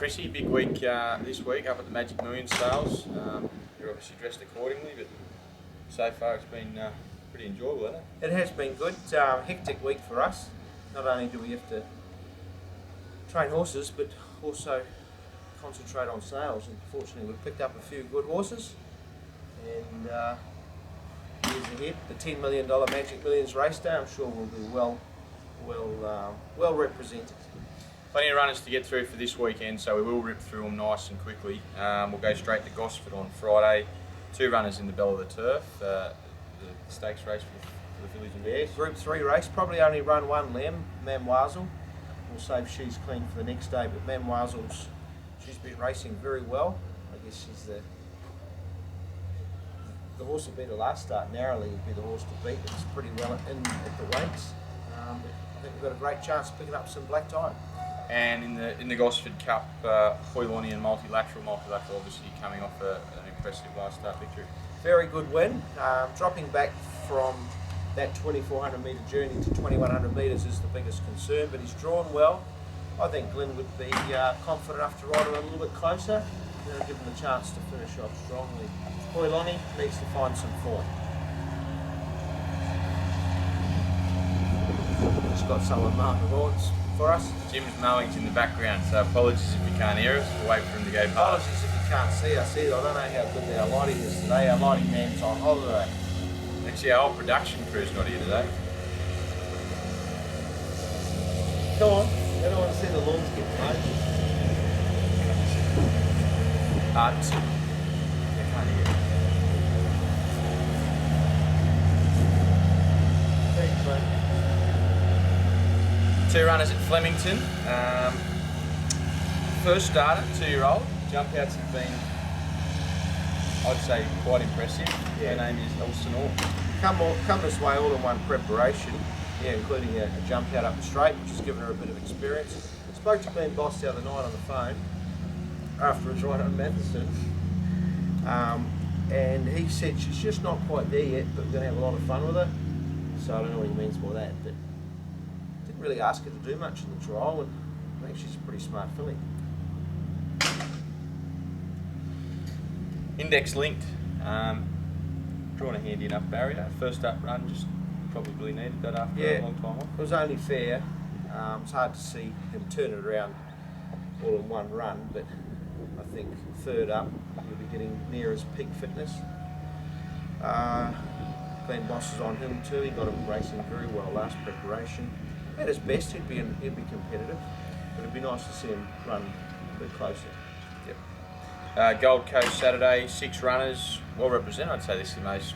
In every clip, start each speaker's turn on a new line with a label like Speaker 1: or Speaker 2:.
Speaker 1: Chrissy, big week this week up at the Magic Million sales. You're obviously dressed accordingly, but so far it's been pretty enjoyable, hasn't it?
Speaker 2: It has been good. Hectic week for us. Not only do we have to train horses, but also concentrate on sales. And fortunately, we've picked up a few good horses. And years ahead, the $10 million Magic Millions race day, I'm sure will be well represented.
Speaker 1: Plenty of runners to get through for this weekend, so we will rip through them nice and quickly. We'll go straight to Gosford on Friday. 2 runners in the Bell of the Turf, the stakes race for the fillies and bears.
Speaker 2: Group 3 race, probably only run one lamb, Mamwazel. We'll save she's clean for the next day, but Mamwazel's, she's been racing very well. I guess she's the horse that beat her last start narrowly would be the horse to beat. It's pretty well in at the weights. I think we've got a great chance of picking up some black tie.
Speaker 1: And in the Gosford Cup, Hoyloni and multilateral obviously coming off an impressive last start victory.
Speaker 2: Very good win. Dropping back from that 2,400 metre journey to 2,100 metres is the biggest concern, but he's drawn well. I think Glenn would be confident enough to ride him a little bit closer. Give him the chance to finish off strongly. Hoyloni needs to find some form. He's got someone mowing the horns for us.
Speaker 1: Jim's mowing's in the background, so apologies if you can't hear us. We'll wait for him to go past.
Speaker 2: Apologies if you can't see us either. I don't know how good our lighting is today. Our lighting man's on holiday.
Speaker 1: Actually, our whole production crew's not here today.
Speaker 2: Come on, I don't want to see the lawns get mowed.
Speaker 1: I can't hear.
Speaker 2: Thanks, mate.
Speaker 1: 2 runners at Flemington. First starter, 2-year-old. Jump outs have been, I'd say, quite impressive.
Speaker 2: Yeah.
Speaker 1: Her name is Elsinore.
Speaker 2: Come this way all in one preparation, including a jump out up the straight, which has given her a bit of experience. Spoke to Glenn Boss the other night on the phone after his ride on Matheson, and he said she's just not quite there yet, but we're going to have a lot of fun with her. So I don't know what he means by that, but didn't really ask her to do much in the trial, and I think she's a pretty smart filly.
Speaker 1: Index linked. Drawn a handy enough barrier. First up run, just probably needed that after a long time off.
Speaker 2: It was only fair. It's hard to see him turn it around all in one run, but I think third up he'll be getting near his peak fitness. Glenn Boss is on him too. He got him racing very well last preparation. At his best, he'd be competitive, but it'd be nice to see him run a bit closer.
Speaker 1: Yep. Gold Coast Saturday, 6 runners, well represented. I'd say this is the most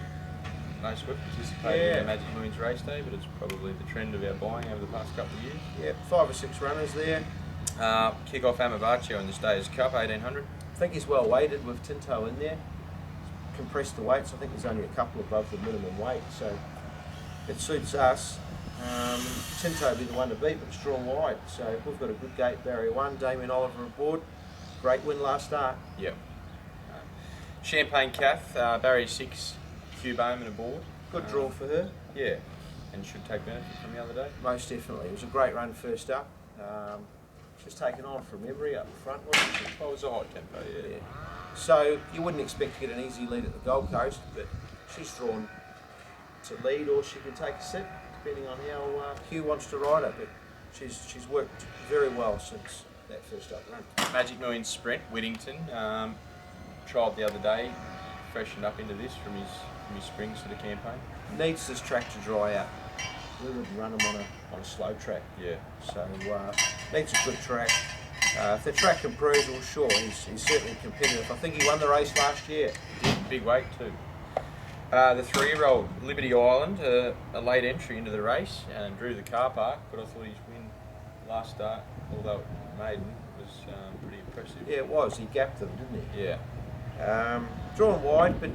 Speaker 1: we've participated in the Magic Millions race day, but it's probably the trend of our buying over the past couple of years.
Speaker 2: Yeah, 5 or 6 runners there.
Speaker 1: Kick off Amavaccio in the Stayers Cup, 1800.
Speaker 2: I think he's well weighted with Tinto in there. Compressed the weights. I think there's only a couple above the minimum weight, so it suits us. Tinto will be the one to beat, but it's drawn wide. So we've got a good gate, barrier 1. Damien Oliver aboard. Great win last start.
Speaker 1: Yep. Champagne Cath, barrier 6, Hugh Bowman aboard.
Speaker 2: Good draw for her.
Speaker 1: Yeah, and should take benefit from the other day.
Speaker 2: Most definitely. It was a great run first up. She's taken on from Emery up front, wasn't she?
Speaker 1: Oh, it was a high tempo, yeah.
Speaker 2: So you wouldn't expect to get an easy lead at the Gold Coast, but she's drawn to lead, or she can take a set, depending on how Hugh wants to ride her. But she's worked very well since that first up run.
Speaker 1: Magic Millions Sprint, Whittington, trialled the other day, freshened up into this from his spring sort of campaign.
Speaker 2: Needs this track to dry out. We would run him on a slow track.
Speaker 1: Yeah.
Speaker 2: So needs a good track. If the track improves, well, sure, he's certainly competitive. I think he won the race last year.
Speaker 1: He did, big weight too. The 3-year-old Liberty Island, a late entry into the race and drew the car park, but I thought his win last start, although maiden, was pretty impressive.
Speaker 2: Yeah, it was. He gapped them, didn't he?
Speaker 1: Yeah.
Speaker 2: Drawn wide, but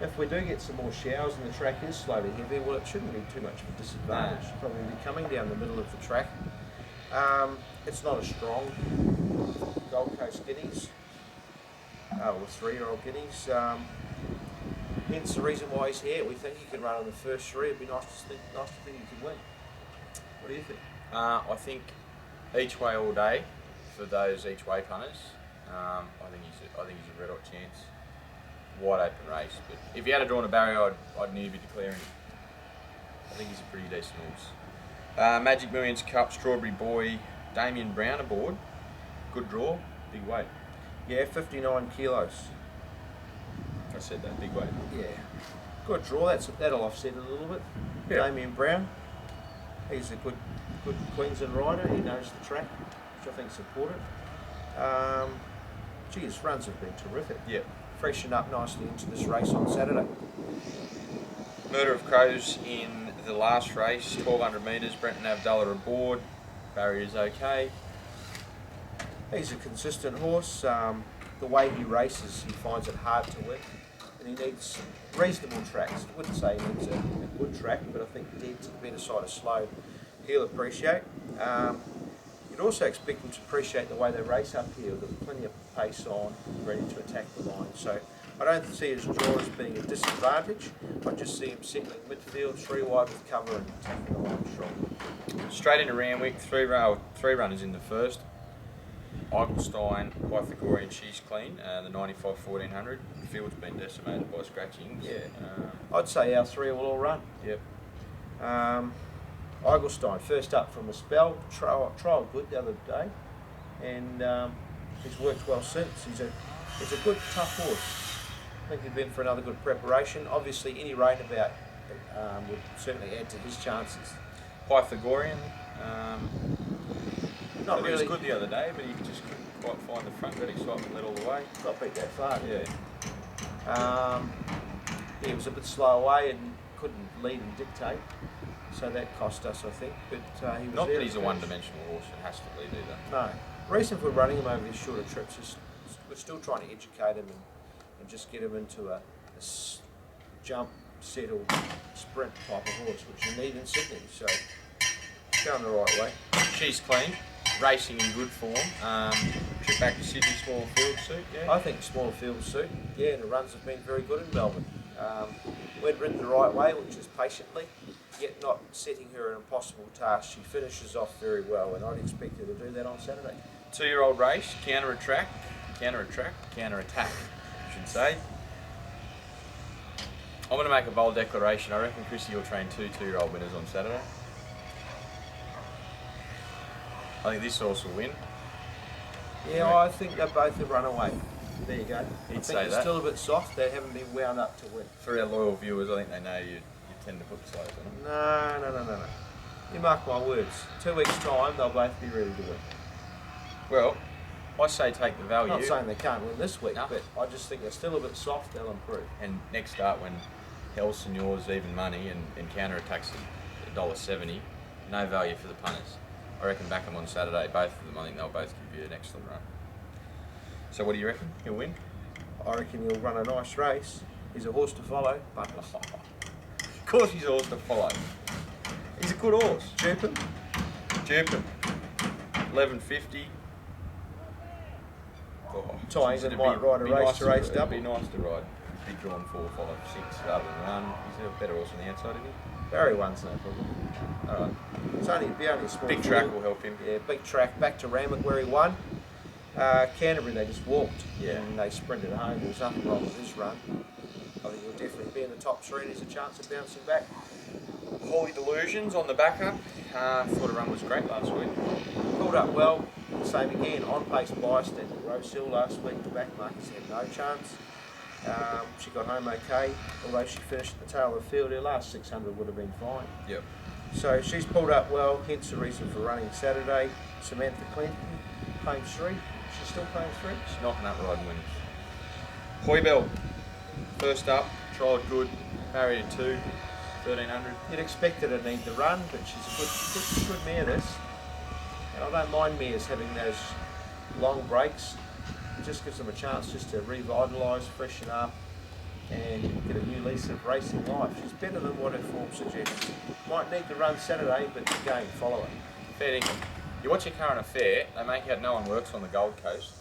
Speaker 2: if we do get some more showers and the track is slowly heavy, well, it shouldn't be too much of a disadvantage.
Speaker 1: No.
Speaker 2: Probably be coming down the middle of the track. It's not a strong Gold Coast Guineas, or 3-year-old Guineas. Hence the reason why he's here. We think he could run on the first 3. It'd be nice to think he could win. What do you think?
Speaker 1: I think each way all day for those each way punters. I think he's a red hot chance. Wide open race, but if he had drawn a barrier, I'd nearly be declaring him. I think he's a pretty decent horse. Magic Millions Cup, Strawberry Boy, Damien Brown aboard. Good draw, big weight.
Speaker 2: Yeah, 59 kilos.
Speaker 1: I said that, big weight.
Speaker 2: Yeah. Good draw, that'll offset it a little bit.
Speaker 1: Yeah.
Speaker 2: Damien Brown, he's a good Queensland rider, he knows the track, which I think supported. His runs have been terrific.
Speaker 1: Yeah.
Speaker 2: Freshened up nicely into this race on Saturday.
Speaker 1: Murder of Crows in the last race, 1200 metres, Brenton Abdullah aboard, barrier's okay.
Speaker 2: He's a consistent horse. The way he races, he finds it hard to win, and he needs reasonable tracks. I wouldn't say he needs a good track, but I think dead to the better side of slow, he'll appreciate. You'd also expect him to appreciate the way they race up here. With plenty of pace on, ready to attack the line. So I don't see his draw as being a disadvantage. I just see him settling midfield, 3 wide with cover and attacking the line strong.
Speaker 1: Straight into Randwick, three runners in the first. Eigelstein, Pythagorean, she's clean. The 95 1400. The field's been decimated by scratchings.
Speaker 2: Yeah. I'd say our 3 will all run.
Speaker 1: Yep.
Speaker 2: Eigelstein, first up from a spell, trial good the other day, and he's worked well since. He's a good, tough horse. I think he'd been for another good preparation. Obviously, any rain about would certainly add to his chances.
Speaker 1: Pythagorean,
Speaker 2: Not
Speaker 1: he
Speaker 2: really.
Speaker 1: was good the other day, but he just couldn't quite find the front. That excitement led all the way.
Speaker 2: Got beat that far.
Speaker 1: Yeah.
Speaker 2: He was a bit slow away and couldn't lead and dictate, so that cost us, I think. But he was
Speaker 1: Not
Speaker 2: there
Speaker 1: that he's a
Speaker 2: to finish.
Speaker 1: one-dimensional horse that has to lead either.
Speaker 2: No. The reason for running him over these shorter trips is we're still trying to educate him and just get him into a jump, settle, sprint type of horse, which you need in Sydney. So going the right way.
Speaker 1: She's clean, racing in good form. Trip back to Sydney, small field suit, yeah.
Speaker 2: I think smaller field suit, yeah, and the runs have been very good in Melbourne. We'd ridden the right way, which is patiently, yet not setting her an impossible task. She finishes off very well, and I'd expect her to do that on Saturday.
Speaker 1: 2-year-old race, counter-attack, I should say. I'm going to make a bold declaration. I reckon Chrissy will train 2 2-year-old winners on Saturday. I think this horse will win.
Speaker 2: Yeah, I think they both have run away. There you go.
Speaker 1: He'd
Speaker 2: I
Speaker 1: say
Speaker 2: think they're
Speaker 1: that.
Speaker 2: still a bit soft. They haven't been wound up to win.
Speaker 1: For our loyal viewers, I think they know you tend to put the slows on them.
Speaker 2: No. You mark my words. 2 weeks' time, they'll both be ready to win.
Speaker 1: Well, I say take the value.
Speaker 2: I'm not saying they can't win this week,
Speaker 1: No.
Speaker 2: but I just think they're still a bit soft. They'll improve.
Speaker 1: And next start, when Hell's and yours even money and counter-attacks at $1.70, no value for the punters. I reckon back them on Saturday, both of them. I think they'll both give you an excellent run. So what do you reckon? He'll win?
Speaker 2: I reckon he'll run a nice race. He's a horse to follow. But
Speaker 1: Of course he's a horse to follow. He's a good horse.
Speaker 2: Chirpin.
Speaker 1: 11.50. Oh,
Speaker 2: Tying
Speaker 1: it'd
Speaker 2: and might ride a
Speaker 1: be
Speaker 2: race
Speaker 1: nice
Speaker 2: to race
Speaker 1: It'd
Speaker 2: double.
Speaker 1: be nice to ride big drawn 4, 5, 6 rather than run. He's a better horse on the outside, isn't he?
Speaker 2: Barry one's no problem.
Speaker 1: Alright.
Speaker 2: It's only a small
Speaker 1: Big
Speaker 2: field.
Speaker 1: track will help him.
Speaker 2: Yeah, big track. Back to Randwick where he won. Canterbury, they just walked.
Speaker 1: Yeah.
Speaker 2: And they sprinted home. There's nothing wrong with this run. I think he'll definitely be in the top 3 and there's a chance of bouncing back.
Speaker 1: Holy Delusions on the backup. Thought a run was great last week.
Speaker 2: Pulled up well. Same again. On pace biased at Rose Hill last week. The back markers had no chance. She got home okay, although she finished at the tail of the field. Her last 600 would have been fine.
Speaker 1: Yep.
Speaker 2: So she's pulled up well, hence the reason for running Saturday. Samantha Clinton, claims 3. She's still claims 3.
Speaker 1: She's knocking up riding winners. Hoybell, first up, trialled good, barrier 2, 1300.
Speaker 2: You'd expect her to need the run, but she's a good mare, this. And I don't mind mares having those long breaks. It just gives them a chance just to revitalise, freshen up, and get a new lease of racing life. She's better than what her form suggests. Might need the run Saturday, but again, follow it.
Speaker 1: Fair dinkum. You watch your current affair, they make out no one works on the Gold Coast.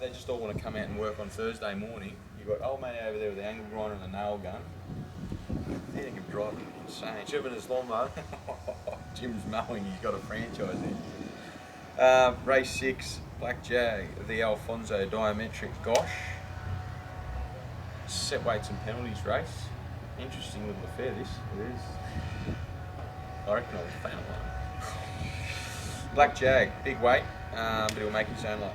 Speaker 1: They just all want to come out and work on Thursday morning. You've got old mate over there with the angle grinder and the nail gun. Fair dinkum driving insane.
Speaker 2: Jim and his lawnmower.
Speaker 1: Jim's mowing, he's got a franchise there. Race 6, Black Jag, the Alfonso Diametric Gosh. Set weights and penalties race. Interesting little affair this.
Speaker 2: It is.
Speaker 1: I reckon I was a fan of one. Black Jag, big weight, but he'll make his own luck.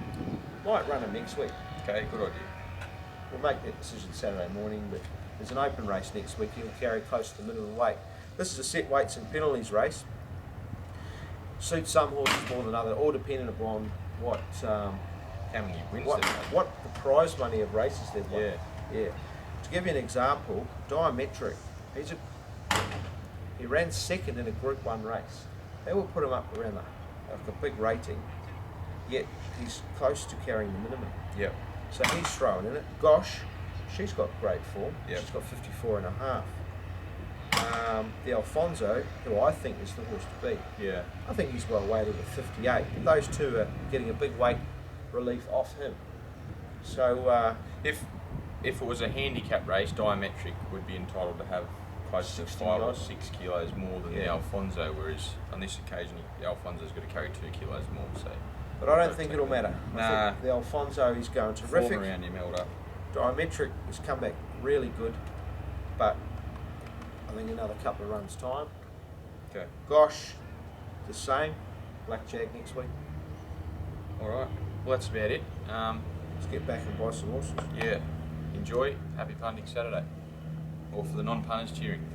Speaker 2: Might run him next week.
Speaker 1: Okay, good idea.
Speaker 2: We'll make that decision Saturday morning, but there's an open race next week. He'll carry close to the middle of the weight. This is a set weights and penalties race. Suits some horses more than others, all dependent upon what
Speaker 1: How many wins
Speaker 2: what,
Speaker 1: they've had.
Speaker 2: what the prize money of races they've won.
Speaker 1: Yeah.
Speaker 2: Yeah. To give you an example, Diametric, he ran second in a Group 1 race. They will put him up around a big rating, yet he's close to carrying the minimum.
Speaker 1: Yep.
Speaker 2: So he's thrown in it. Gosh, she's got great form.
Speaker 1: Yep.
Speaker 2: She's got 54 and a half. The Alfonso, who I think is the horse to beat.
Speaker 1: Yeah.
Speaker 2: I think he's well weighted at 58. Those two are getting a big weight relief off him. So
Speaker 1: If it was a handicap race, Diametric would be entitled to have close to
Speaker 2: 60
Speaker 1: 5 or
Speaker 2: odd.
Speaker 1: 6 kilos more than the
Speaker 2: Yeah.
Speaker 1: Alfonso, whereas on this occasion the Alfonso's got to carry 2 kilos more. So,
Speaker 2: but I don't think it'll matter. I
Speaker 1: Nah.
Speaker 2: think the Alfonso is going terrific.
Speaker 1: form around him held up.
Speaker 2: Diametric has come back really good, but I think another couple of runs time.
Speaker 1: Okay.
Speaker 2: Gosh, the same. Black Jag next week.
Speaker 1: All right. Well, that's about it.
Speaker 2: Let's get back and buy some horses.
Speaker 1: Yeah. Enjoy. Happy punting Saturday. Or for the non-punters cheering.